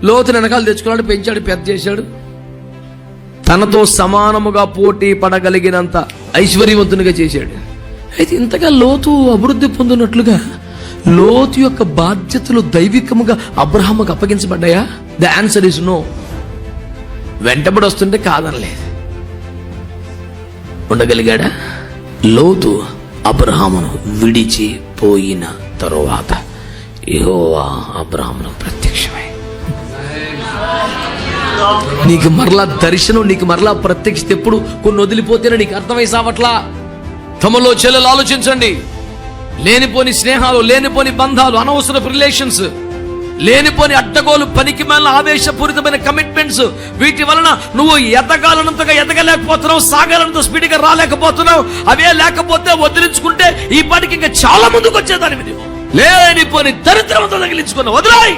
లోతు వెనకాల తెచ్చుకున్నాడు, పెంచాడు, పెద్ద చేశాడు. తనతో సమానముగా పోటీ పడగలిగినంత ఐశ్వర్యవంతునిగా చేశాడు. అయితే ఇంతగా లోతు అభివృద్ధి పొందినట్లుగా లోతు యొక్క బాధ్యతలు దైవికముగా అబ్రహాముకు అప్పగించబడ్డాయా? The answer is no. వెంటబడి వస్తుంటే కాదనలేదు. ఉండగలిగాడా? లోతు అబ్రహామును విడిచిపోయిన తరువాత యెహోవా అబ్రహామును ప్రత్యక్షమై, నీకు మరలా దర్శనం, నీకు మరలా ప్రత్యక్షత ఎప్పుడు కొన్ని వదిలిపోతేనే నీకు అర్థమై సావట్లా. తమలో చెల్లెలు ఆలోచించండి. లేనిపోని స్నేహాలు, లేనిపోని బంధాలు, అనవసరపు రిలేషన్స్, లేనిపోని అడ్డగోలు, పనికి మాలిన ఆవేశపూరితమైన కమిట్మెంట్స్, వీటి వలన నువ్వు ఎదగాలనంతగా ఎదగలేకపోతున్నావు, సాగాలంత స్పీడ్గా రాలేకపోతున్నావు. అవే లేకపోతే వదిలించుకుంటే ఈ పాటికి ఇంకా చాలా ముందుకు వచ్చేదాన్ని. లేనిపోని దరిద్రంతో తగిలించుకున్నావు. వదిలాయి.